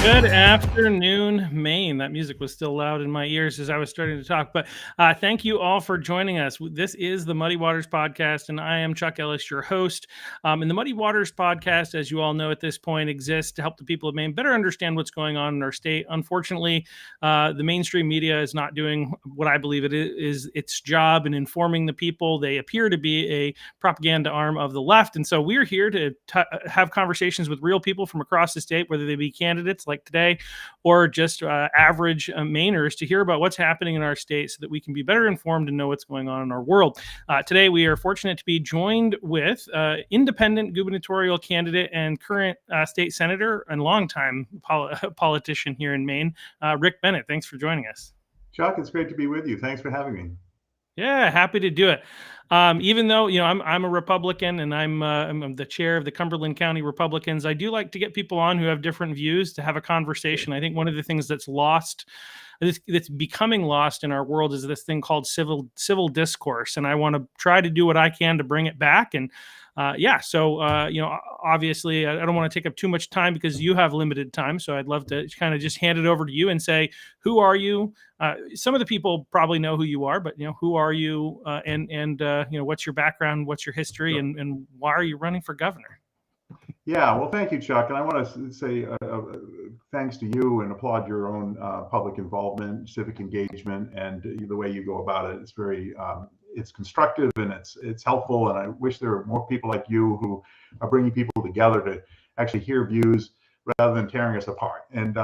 Good afternoon, Maine. That music was still loud in my ears as I was starting to talk. But thank you all for joining us. This is the Muddy Waters Podcast, and I am Chuck Ellis, your host. And the Muddy Waters Podcast, as you all know at this point, exists to help the people of Maine better understand what's going on in our state. Unfortunately, the mainstream media is not doing what I believe it is its job in informing the people. They appear to be a propaganda arm of the left. And so we're here to have conversations with real people from across the state, whether they be candidates like today or just average Mainers, to hear about what's happening in our state so that we can be better informed and know what's going on in our world. Today, we are fortunate to be joined with independent gubernatorial candidate and current state senator and longtime politician here in Maine, Rick Bennett. Thanks for joining us. Chuck, it's great to be with you. Thanks for having me. Yeah, happy to do it. Even though, I'm a Republican and I'm the chair of the Cumberland County Republicans, I do like to get people on who have different views to have a conversation. I think one of the things that's becoming lost in our world is this thing called civil discourse, and I want to try to do what I can to bring it back. And obviously, I don't want to take up too much time because you have limited time. So I'd love to kind of just hand it over to you and say, who are you? Some of the people probably know who you are, but who are you? And what's your background? What's your history? And why are you running for governor? Yeah, well, thank you, Chuck. And I want to say thanks to you and applaud your own public involvement, civic engagement, and the way you go about it. It's very it's constructive and it's helpful. And I wish there were more people like you who are bringing people together to actually hear views rather than tearing us apart. And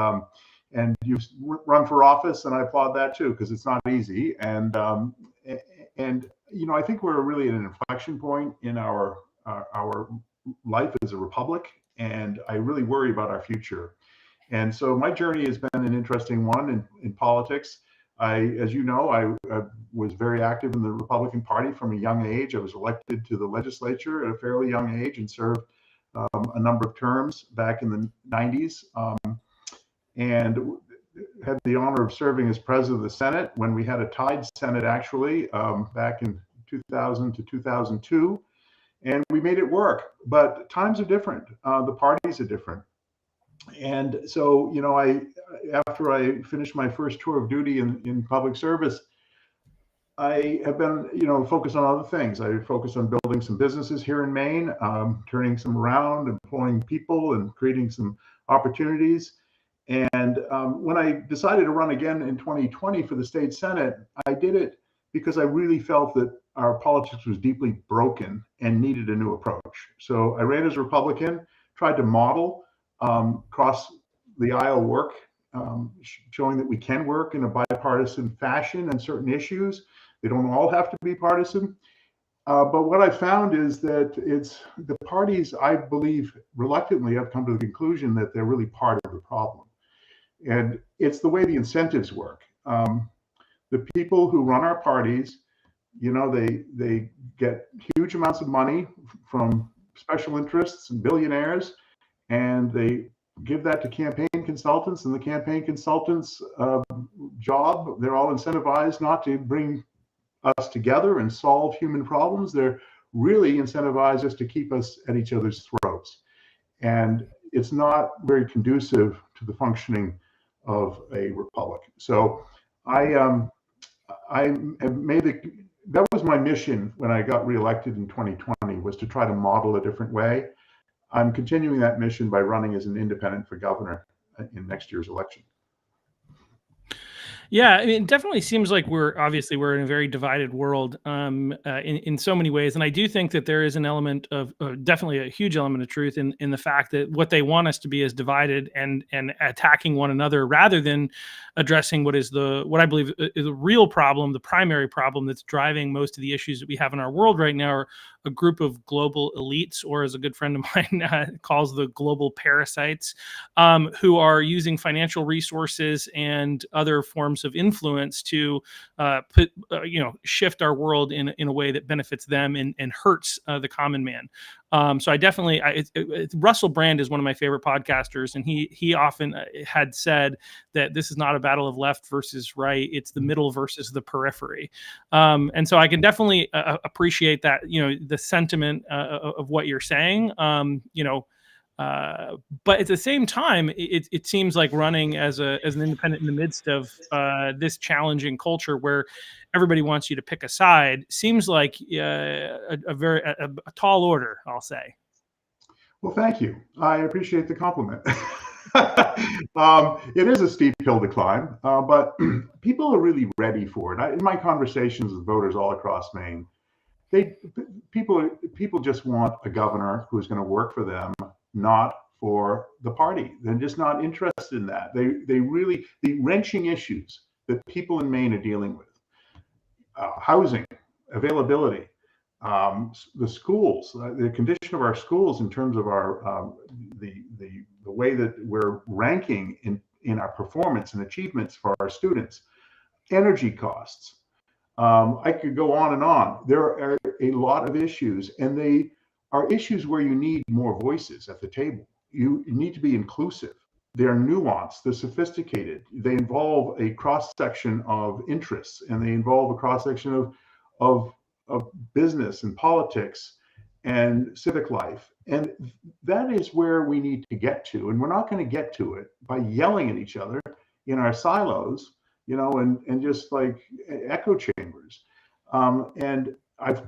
you've run for office, and I applaud that too, because it's not easy. And I think we're really at an inflection point in our life as a republic, and I really worry about our future. And so my journey has been an interesting one in politics. As you know, I was very active in the Republican Party from a young age. I was elected to the legislature at a fairly young age and served a number of terms back in the 90s, and had the honor of serving as president of the Senate when we had a tied Senate, actually, back in 2000 to 2002. And we made it work, but times are different. The parties are different. And so, after I finished my first tour of duty in public service, I have been, focused on other things. I focused on building some businesses here in Maine, turning some around, employing people, and creating some opportunities. And when I decided to run again in 2020 for the state Senate, I did it because I really felt that our politics was deeply broken and needed a new approach. So I ran as a Republican, tried to model cross the aisle work, showing that we can work in a bipartisan fashion on certain issues. They don't all have to be partisan. But what I found is that it's the parties, I believe, reluctantly have come to the conclusion that they're really part of the problem. And it's the way the incentives work. The people who run our parties, they get huge amounts of money from special interests and billionaires, and they give that to campaign consultants, and the campaign consultants' job, they're all incentivized not to bring us together and solve human problems. They're really incentivized us to keep us at each other's throats. And it's not very conducive to the functioning of a republic. So I that was my mission when I got reelected in 2020, was to try to model a different way. I'm continuing that mission by running as an independent for governor in next year's election. Yeah, I mean, it definitely seems like we're in a very divided world in so many ways. And I do think that there is an element of definitely a huge element of truth in the fact that what they want us to be is divided and attacking one another rather than addressing what I believe is a real problem, the primary problem that's driving most of the issues that we have in our world right now are a group of global elites, or as a good friend of mine calls the global parasites, who are using financial resources and other forms of influence to shift our world in a way that benefits them and hurts the common man. So I definitely, Russell Brand is one of my favorite podcasters, and he often had said that this is not a battle of left versus right; it's the middle versus the periphery. And so I can definitely appreciate that, the sentiment of what you're saying. But at the same time, it seems like running as an independent in the midst of this challenging culture where everybody wants you to pick a side seems like a tall order, I'll say. Well, thank you. I appreciate the compliment. It is a steep hill to climb, but people are really ready for it. In my conversations with voters all across Maine, they people just want a governor who's going to work for them, not for the party. They're just not interested in that. They really, the wrenching issues that people in Maine are dealing with, housing, availability, the schools, the condition of our schools in terms of our the way that we're ranking in our performance and achievements for our students, energy costs. I could go on and on. There are a lot of issues, and they are issues where you need more voices at the table. You need to be inclusive. They're nuanced, they're sophisticated. They involve a cross section of interests, and they involve a cross section of business and politics and civic life. And that is where we need to get to. And we're not going to get to it by yelling at each other in our silos, and just like echo chambers. And I've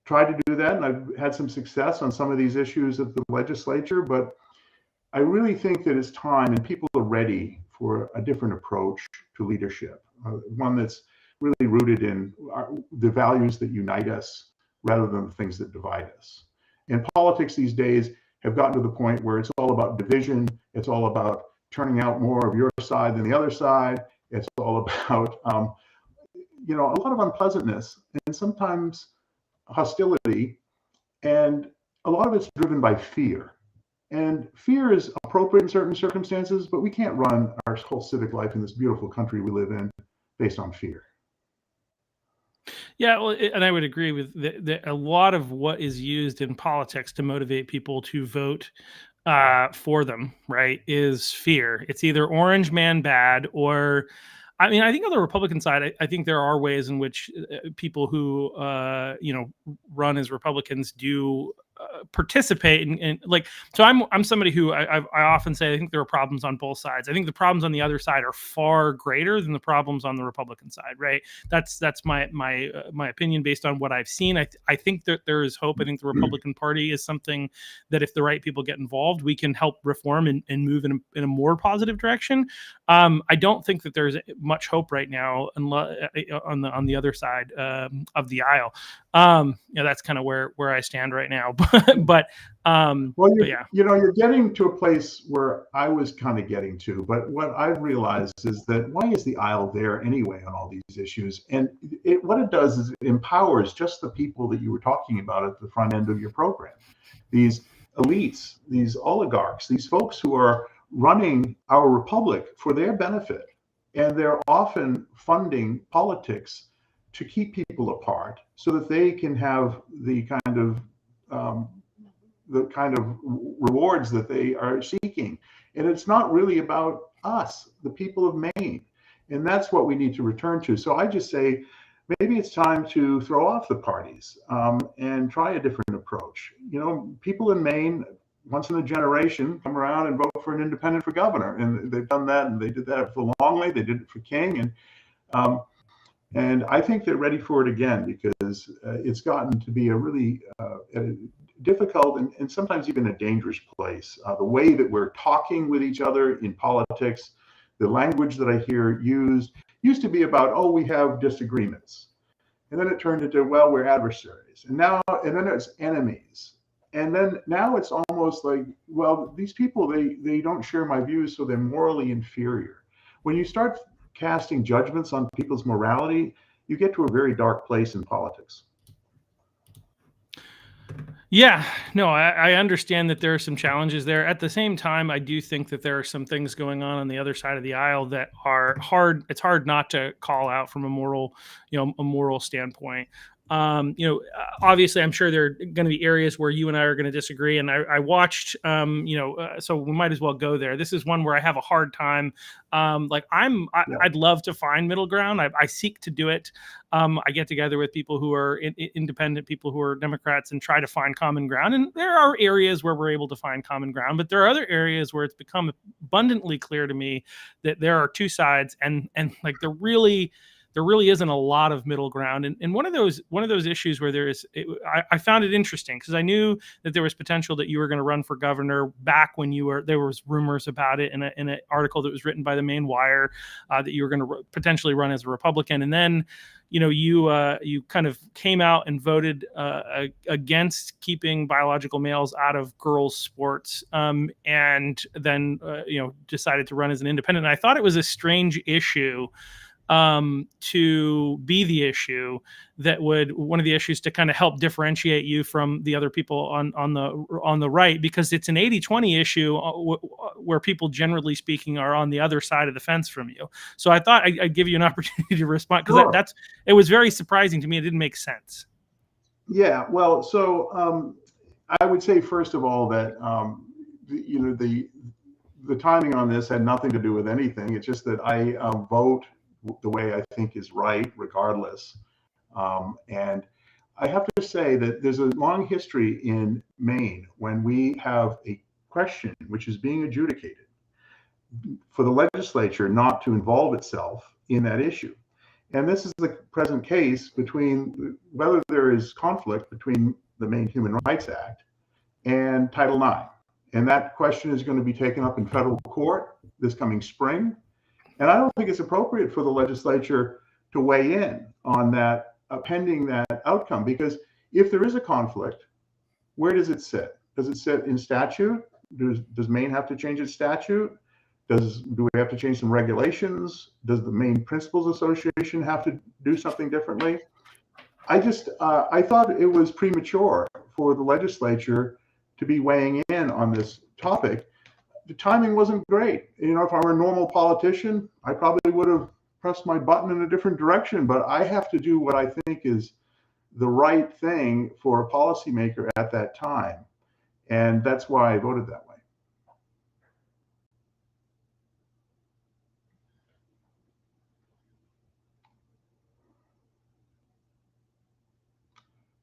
tried to do that, and I've had some success on some of these issues at the legislature, but I really think that it's time and people are ready for a different approach to leadership, one that's really rooted in the values that unite us rather than the things that divide us. And politics these days have gotten to the point where it's all about division. It's all about turning out more of your side than the other side. It's all about, a lot of unpleasantness and sometimes hostility. And a lot of it's driven by fear. And fear is appropriate in certain circumstances, but we can't run our whole civic life in this beautiful country we live in based on fear. Yeah, well, and I would agree with a lot of what is used in politics to motivate people to vote for them, right, is fear. It's either orange man bad or, I mean, I think on the Republican side, I think there are ways in which people who, run as Republicans do participate in like, so I'm somebody who I often say I think there are problems on both sides. I think the problems on the other side are far greater than the problems on the Republican side, right? That's my opinion based on what I've seen. I think that there is hope. I think the Republican Party is something that if the right people get involved, we can help reform and move in a more positive direction. I don't think that there's much hope right now on the other side of the aisle. That's kind of where I stand right now. but you're getting to a place where I was kind of getting to, but what I've realized is that why is the aisle there anyway on all these issues? And what it does is it empowers just the people that you were talking about at the front end of your program. These elites, these oligarchs, these folks who are running our republic for their benefit, and they're often funding politics to keep people apart so that they can have the kind of rewards that they are seeking. And it's not really about us, the people of Maine. And that's what we need to return to. So I just say, maybe it's time to throw off the parties and try a different approach. People in Maine, once in a generation, come around and vote for an independent for governor. And they've done that, and they did that for Longley, they did it for King. And I think they're ready for it again because it's gotten to be a really difficult and sometimes even a dangerous place. The way that we're talking with each other in politics, the language that I hear used to be about, oh, we have disagreements. And then it turned into, well, we're adversaries. And then it's enemies. And then now it's almost like, well, these people, they don't share my views, so they're morally inferior. When you start casting judgments on people's morality, you get to a very dark place in politics. Yeah, no, I understand that there are some challenges there. At the same time, I do think that there are some things going on the other side of the aisle that are hard. It's hard not to call out from a moral standpoint. Obviously, I'm sure there are going to be areas where you and I are going to disagree. And I watched, so we might as well go there. This is one where I have a hard time. I'd love to find middle ground. I seek to do it. I get together with people who are independent, people who are Democrats, and try to find common ground. And there are areas where we're able to find common ground, but there are other areas where it's become abundantly clear to me that there are two sides, and like there really isn't a lot of middle ground. And one of those issues where I found it interesting because I knew that there was potential that you were going to run for governor back when there was rumors about it in an article that was written by the Maine Wire that you were going to potentially run as a Republican. And then, you kind of came out and voted against keeping biological males out of girls' sports, and then decided to run as an independent. And I thought it was a strange issue to be the issue one of the issues to kind of help differentiate you from the other people on the right, because it's an 80-20 issue where people generally speaking are on the other side of the fence from you. So I thought I'd give you an opportunity to respond, because it was very surprising to me. It didn't make sense. Yeah, well, so I would say first of all that the timing on this had nothing to do with anything. It's just that I vote the way I think is right, regardless. And I have to say that there's a long history in Maine when we have a question which is being adjudicated for the legislature not to involve itself in that issue. And this is the present case between whether there is conflict between the Maine Human Rights Act and Title IX. And that question is going to be taken up in federal court this coming spring. And I don't think it's appropriate for the legislature to weigh in on that, pending that outcome, because if there is a conflict, where does it sit? Does it sit in statute? Does Maine have to change its statute? Do we have to change some regulations? Does the Maine Principals Association have to do something differently? I thought it was premature for the legislature to be weighing in on this topic. The timing wasn't great. If I were a normal politician, I probably would have pressed my button in a different direction, but I have to do what I think is the right thing for a policymaker at that time. And that's why I voted that way.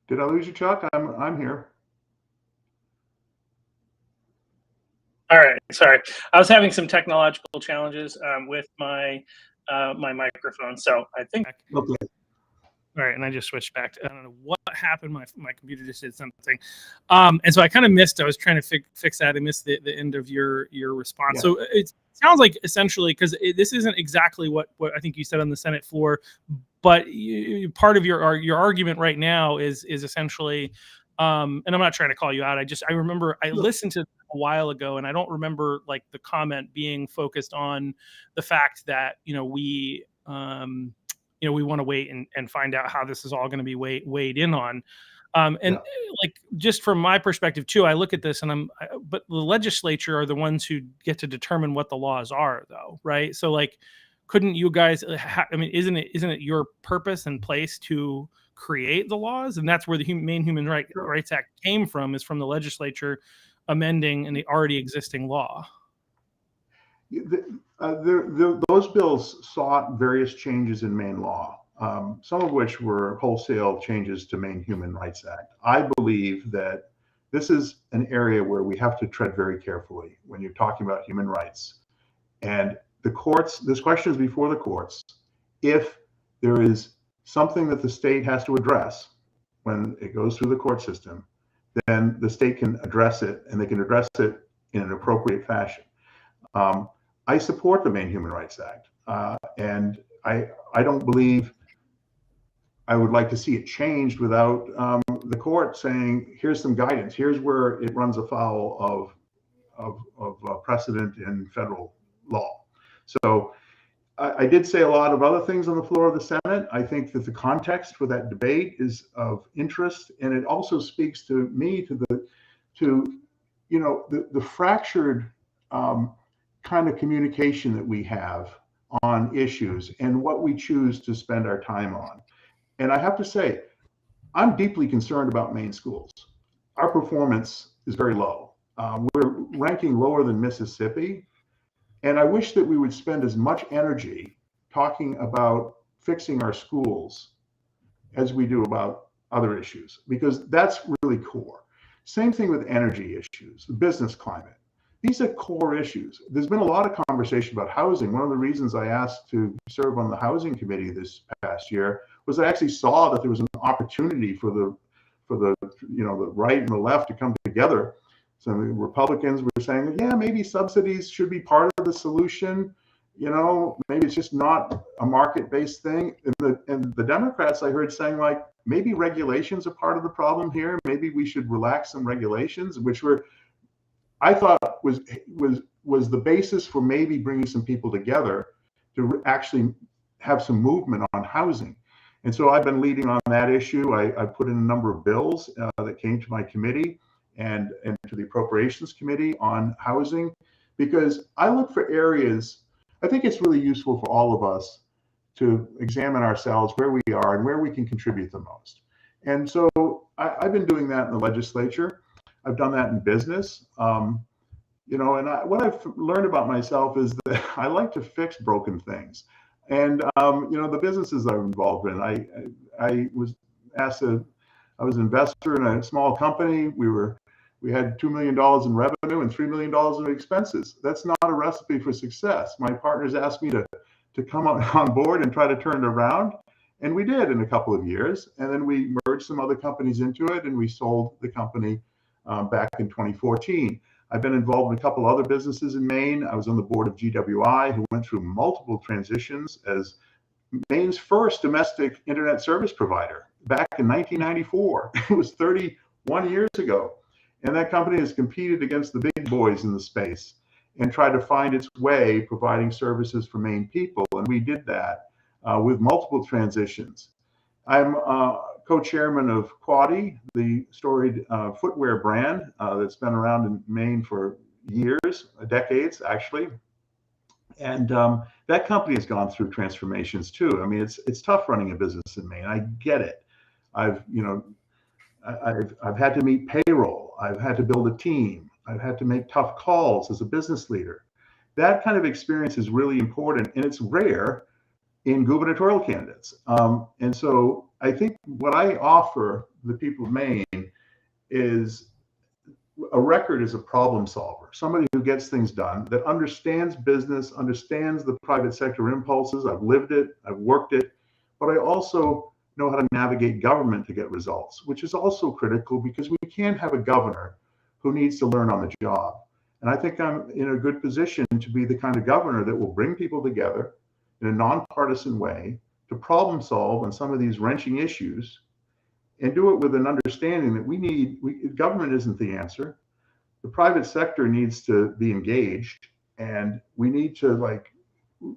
Did I lose you, Chuck? I'm here. All right, sorry. I was having some technological challenges with my my microphone, so I think. Okay. All right, and I just switched back. I don't know what happened. My computer just did something, and so I kind of missed. I was trying to fix that. I missed the end of your response. Yeah. So it sounds like essentially, because this isn't exactly what I think you said on the Senate floor, but part of your argument right now is essentially. And I'm not trying to call you out. I remember I listened to it a while ago, and I don't remember like the comment being focused on the fact that we want to wait and find out how this is all going to be weighed in on. Like just from my perspective too, I look at this and but the legislature are the ones who get to determine what the laws are, though, right? So like, couldn't you guys? Isn't it your purpose and place to create the laws? And that's where the Maine Human Rights Act came from, is from the legislature amending an already existing law. Those bills sought various changes in Maine law, some of which were wholesale changes to Maine Human Rights Act. I believe that this is an area where we have to tread very carefully when you're talking about human rights. And the courts, this question is before the courts. If there is something that the state has to address when it goes through the court system, then the state can address it, and they can address it in an appropriate fashion. I support the Maine Human Rights Act, and I don't believe I would like to see it changed without the court saying, here's some guidance, here's where it runs afoul of precedent in federal law. So I did say a lot of other things on the floor of the Senate. I think that the context for that debate is of interest, and it also speaks to me to the fractured kind of communication that we have on issues and what we choose to spend our time on. And I have to say, I'm deeply concerned about Maine schools. Our performance is very low. We're ranking lower than Mississippi. And I wish that we would spend as much energy talking about fixing our schools as we do about other issues, because that's really core. Same thing with energy issues, the business climate. These are core issues. There's been a lot of conversation about housing. One of the reasons I asked to serve on the housing committee this past year was I actually saw that there was an opportunity for the the right and the left to come together. So the Republicans were saying, yeah, maybe subsidies should be part of the solution. Maybe it's just not a market-based thing. And the Democrats I heard saying, like, maybe regulations are part of the problem here. Maybe we should relax some regulations, which I thought was the basis for maybe bringing some people together to actually have some movement on housing. And so I've been leading on that issue. I put in a number of bills that came to my committee and to the appropriations committee on housing, because I look for areas. I think it's really useful for all of us to examine ourselves, where we are and where we can contribute the most. And so I've been doing that in the legislature. I've done that in business. And what I've learned about myself is that I like to fix broken things. And the businesses I'm involved in, I was an investor in a small company. We had $2 million in revenue and $3 million in expenses. That's not a recipe for success. My partners asked me to come on board and try to turn it around. And we did in a couple of years. And then we merged some other companies into it, and we sold the company back in 2014. I've been involved in a couple other businesses in Maine. I was on the board of GWI, who went through multiple transitions as Maine's first domestic internet service provider back in 1994. It was 31 years ago. And that company has competed against the big boys in the space and tried to find its way providing services for Maine people. And we did that with multiple transitions. I'm co-chairman of Quaddy, the storied footwear brand that's been around in Maine for years, decades actually. And that company has gone through transformations too. I mean, it's tough running a business in Maine. I get it. I've had to meet payroll. I've had to build a team. I've had to make tough calls as a business leader. That kind of experience is really important, and it's rare in gubernatorial candidates. And so I think what I offer the people of Maine is a record as a problem solver, somebody who gets things done, that understands business, understands the private sector impulses. I've lived it, I've worked it, but I also know how to navigate government to get results, which is also critical because we can't have a governor who needs to learn on the job. And I think I'm in a good position to be the kind of governor that will bring people together in a nonpartisan way to problem solve on some of these wrenching issues, and do it with an understanding that government isn't the answer. The private sector needs to be engaged, and we need to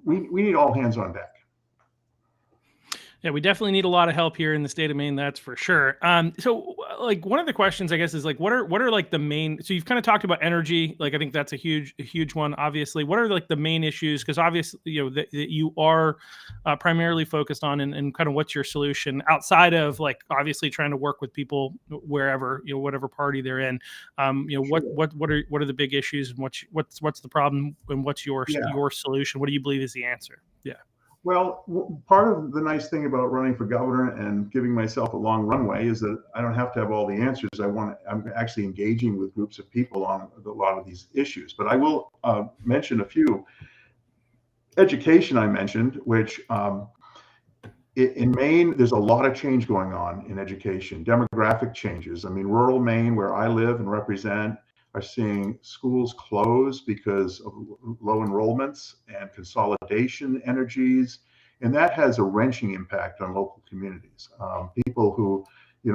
we need all hands on deck. Yeah, we definitely need a lot of help here in the state of Maine, that's for sure. So one of the questions I guess is what are like the main, so you've kind of talked about energy, I think that's a huge one, obviously. What are the main issues? Because obviously, that you are primarily focused on, and kind of what's your solution outside of obviously trying to work with people wherever, whatever party they're in. Sure. What are the big issues, and what's the problem, and what's your solution? What do you believe is the answer? Yeah. Well, part of the nice thing about running for governor and giving myself a long runway is that I don't have to have all the answers. I'm actually engaging with groups of people on a lot of these issues. But I will mention a few. Education, I mentioned, which in Maine, there's a lot of change going on in education, demographic changes. I mean, rural Maine, where I live and represent, are seeing schools close because of low enrollments and consolidation energies. And that has a wrenching impact on local communities. People who,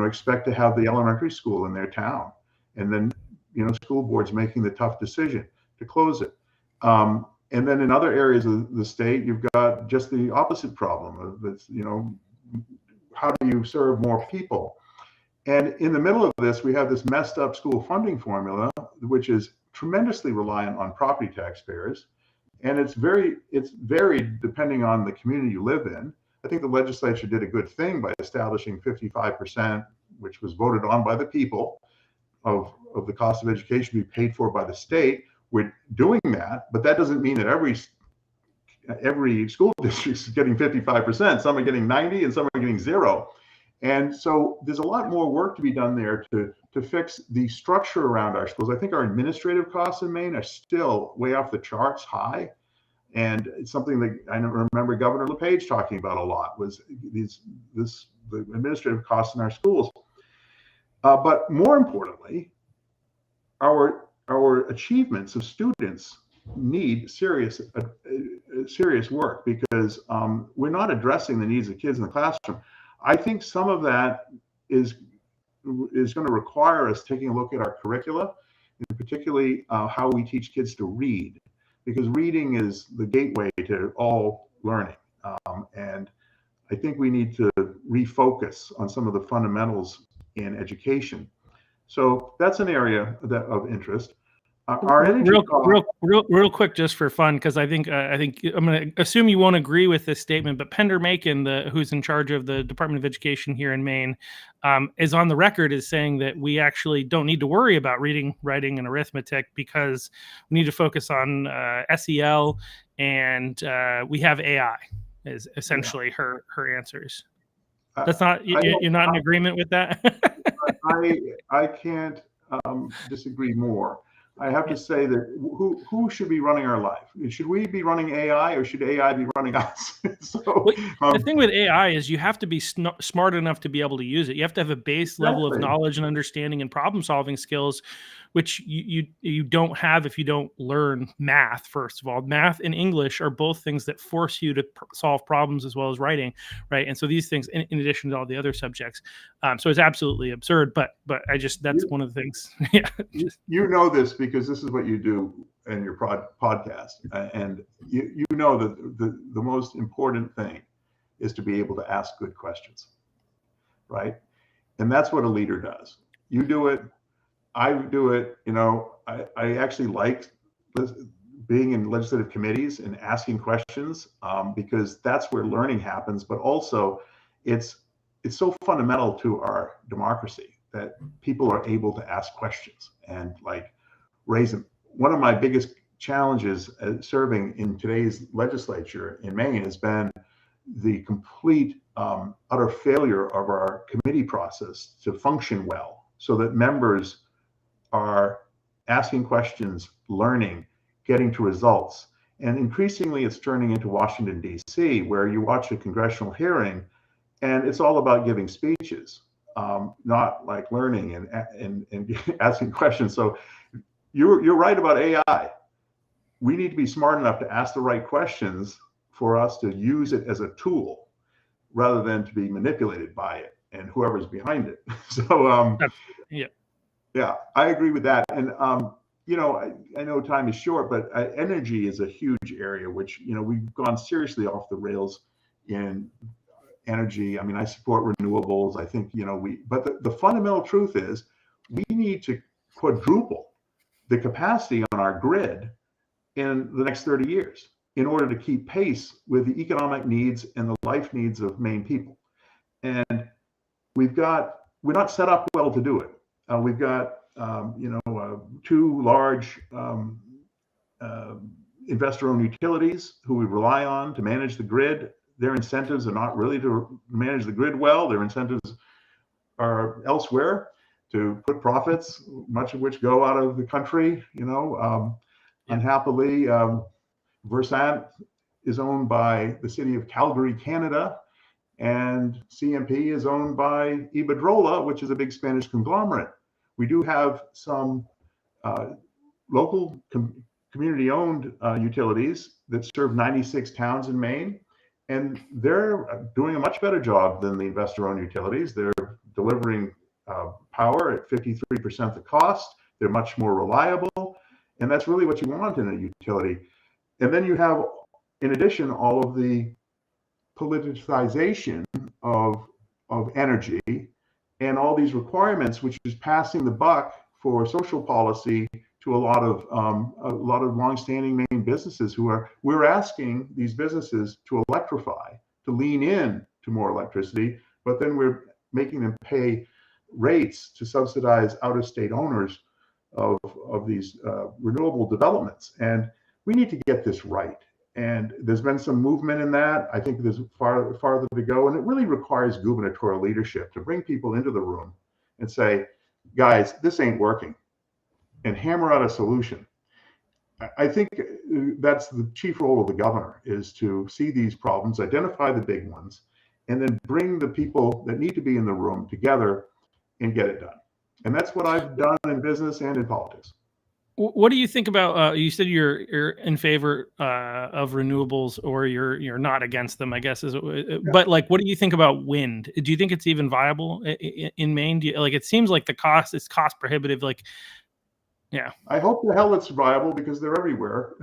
expect to have the elementary school in their town, and then, school boards making the tough decision to close it. And then in other areas of the state, you've got just the opposite problem of, how do you serve more people? And in the middle of this, we have this messed up school funding formula, which is tremendously reliant on property taxpayers. And it's varied depending on the community you live in. I think the legislature did a good thing by establishing 55% which was voted on by the people, of the cost of education be paid for by the state. We're doing that, but that doesn't mean that every school district is getting 55%. Some are getting 90 and some are getting 0. And so there's a lot more work to be done there to fix the structure around our schools. I think our administrative costs in Maine are still way off the charts high. And it's something that I remember Governor LePage talking about a lot, was the administrative costs in our schools. But more importantly, our achievements of students need serious work, because we're not addressing the needs of kids in the classroom. I think some of that is going to require us taking a look at our curricula, and particularly how we teach kids to read, because reading is the gateway to all learning. And I think we need to refocus on some of the fundamentals in education. So that's an area of interest. Our energy real quick, just for fun, because I think I'm going to assume you won't agree with this statement, but Pender Macon, who's in charge of the Department of Education here in Maine, is on the record as saying that we actually don't need to worry about reading, writing, and arithmetic, because we need to focus on SEL, and we have AI. Is essentially her answers. That's not you're not in agreement with that. I can't disagree more. I have to say that who should be running our life? Should we be running AI, or should AI be running us? The thing with AI is you have to be smart enough to be able to use it. You have to have a base level of knowledge and understanding and problem solving skills, which you don't have if you don't learn math. First of all, math and English are both things that force you to solve problems as well as writing, right? And so these things, in addition to all the other subjects, so it's absolutely absurd. But that's one of the things. Yeah, you know this because this is what you do in your podcast, and you know that the most important thing is to be able to ask good questions, right? And that's what a leader does. You do it. I do it. I actually like being in legislative committees and asking questions, because that's where learning happens. But also, it's so fundamental to our democracy that people are able to ask questions and raise them. One of my biggest challenges serving in today's legislature in Maine has been the complete utter failure of our committee process to function well, so that members are asking questions, learning, getting to results. And increasingly, it's turning into Washington, D.C., where you watch a congressional hearing and it's all about giving speeches, not learning and asking questions. So you're right about AI. We need to be smart enough to ask the right questions for us to use it as a tool, rather than to be manipulated by it and whoever's behind it. So yeah, I agree with that. And I know time is short, but energy is a huge area, which we've gone seriously off the rails in energy. I mean, I support renewables. I think but the fundamental truth is we need to quadruple the capacity on our grid in the next 30 years in order to keep pace with the economic needs and the life needs of Maine people. And we're not set up well to do it. We've got, 2 large investor-owned utilities who we rely on to manage the grid. Their incentives are not really to manage the grid well. Their incentives are elsewhere, to put profits, much of which go out of the country. Unhappily, Versant is owned by the city of Calgary, Canada, and CMP is owned by Iberdrola, which is a big Spanish conglomerate. We do have some local community-owned utilities that serve 96 towns in Maine, and they're doing a much better job than the investor-owned utilities. They're delivering power at 53% the cost. They're much more reliable, and that's really what you want in a utility. And then you have, in addition, all of the politicization of energy and all these requirements, which is passing the buck for social policy to a lot of longstanding Maine businesses we're asking these businesses to electrify, to lean in to more electricity, but then we're making them pay rates to subsidize out-of-state owners of these renewable developments. And we need to get this right. And there's been some movement in that. I think there's farther to go. And it really requires gubernatorial leadership to bring people into the room and say, guys, this ain't working, and hammer out a solution. I think that's the chief role of the governor, is to see these problems, identify the big ones, and then bring the people that need to be in the room together and get it done. And that's what I've done in business and in politics. What do you think about? You said you're in favor of renewables, or you're not against them, I guess. But like, what do you think about wind? Do you think it's even viable in Maine? Like, it seems like it's cost prohibitive. Like, yeah. I hope the hell it's viable, because they're everywhere.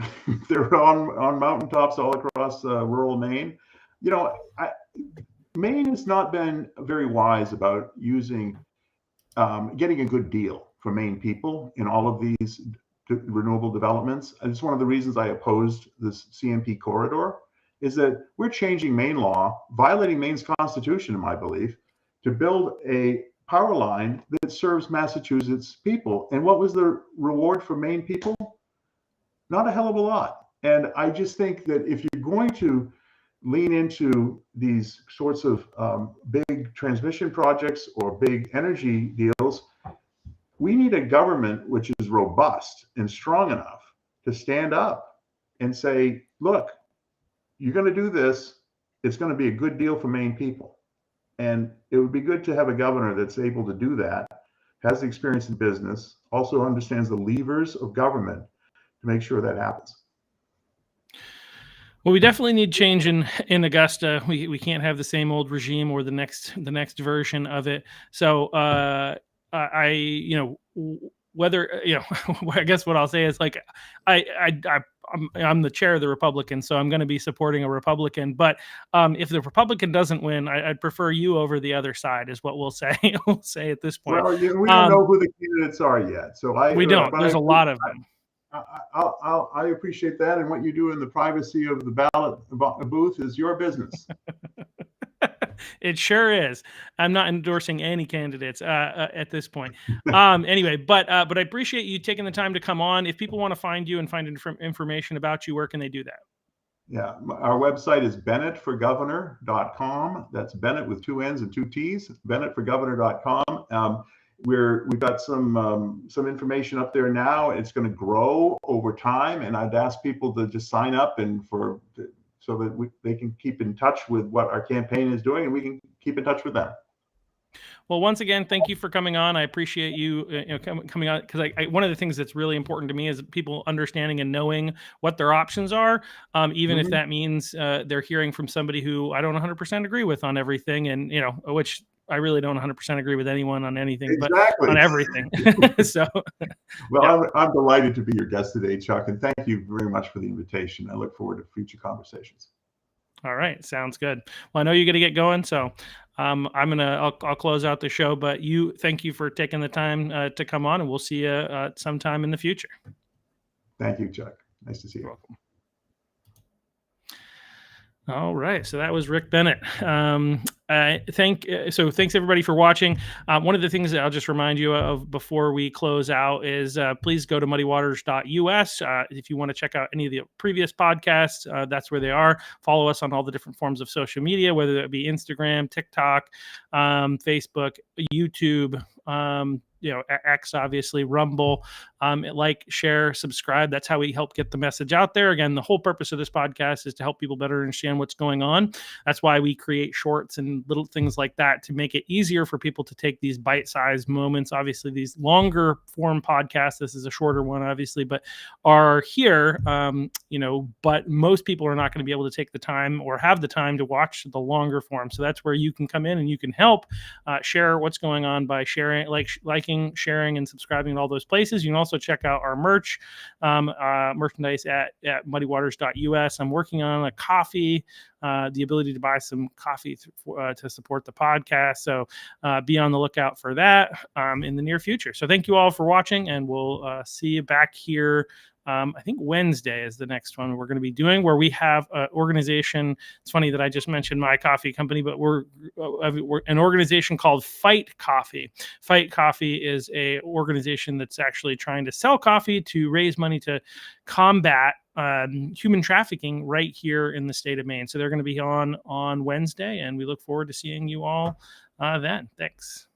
They're on mountaintops all across rural Maine. You know, Maine has not been very wise about using getting a good deal for Maine people in all of these renewable developments. And it's one of the reasons I opposed this CMP corridor, is that we're changing Maine law, violating Maine's constitution, in my belief, to build a power line that serves Massachusetts people. And what was the reward for Maine people? Not a hell of a lot. And I just think that if you're going to lean into these sorts of big transmission projects or big energy deals, we need a government which is robust and strong enough to stand up and say, look, you're going to do this. It's going to be a good deal for Maine people. And it would be good to have a governor that's able to do that, has the experience in business, also understands the levers of government to make sure that happens. Well, we definitely need change in Augusta. We can't have the same old regime or the next version of it. So whether I guess what I'll say is, like, I'm the chair of the Republicans, so I'm going to be supporting a Republican. But if the Republican doesn't win, I'd prefer you over the other side, is what we'll say. We'll say at this point. Well, we don't know who the candidates are yet, so we don't. There's a lot of them. I appreciate that, and what you do in the privacy of the ballot booth is your business. It sure is. I'm not endorsing any candidates at this point. Anyway, but I appreciate you taking the time to come on. If people want to find you and find information about you, where can they do that? Yeah, our website is bennettforgovernor.com. That's Bennett with 2 N's and 2 T's. Bennettforgovernor.com. We've got some information up there now. It's going to grow over time, and I'd ask people to just sign up so that they can keep in touch with what our campaign is doing, and we can keep in touch with them. Well, once again, thank you for coming on. I appreciate you, coming on, because one of the things that's really important to me is people understanding and knowing what their options are, even if that means they're hearing from somebody who I don't 100% agree with on everything, and which I really don't 100% agree with anyone on anything, exactly. But on everything. So, well, yeah. I'm delighted to be your guest today, Chuck, and thank you very much for the invitation. I look forward to future conversations. All right, sounds good. Well, I know you're going to get going, so I'll close out the show. But thank you for taking the time to come on, and we'll see you sometime in the future. Thank you, Chuck. Nice to see you. You're welcome. All right, so that was Rick Bennett. Thanks everybody for watching. One of the things that I'll just remind you of before we close out is please go to muddywaters.us. If you want to check out any of the previous podcasts, that's where they are. Follow us on all the different forms of social media, whether that be Instagram, TikTok, Facebook, YouTube, X, obviously, Rumble. Like, share, subscribe. That's how we help get the message out there. Again, the whole purpose of this podcast is to help people better understand what's going on. That's why we create shorts and little things like that to make it easier for people to take these bite-sized moments. Obviously, these longer form podcasts, this is a shorter one, obviously, but are here, but most people are not going to be able to take the time or have the time to watch the longer form. So that's where you can come in and you can help share what's going on by sharing, liking, sharing, and subscribing in all those places. You can also check out our merchandise at muddywaters.us. I'm working on a coffee, the ability to buy some coffee to support the podcast. So be on the lookout for that in the near future. So thank you all for watching, and we'll see you back here I think Wednesday is the next one we're going to be doing, where we have an organization. It's funny that I just mentioned my coffee company, but we're an organization called Fight Coffee. Fight Coffee is a organization that's actually trying to sell coffee to raise money to combat human trafficking right here in the state of Maine. So they're going to be on Wednesday, and we look forward to seeing you all then. Thanks.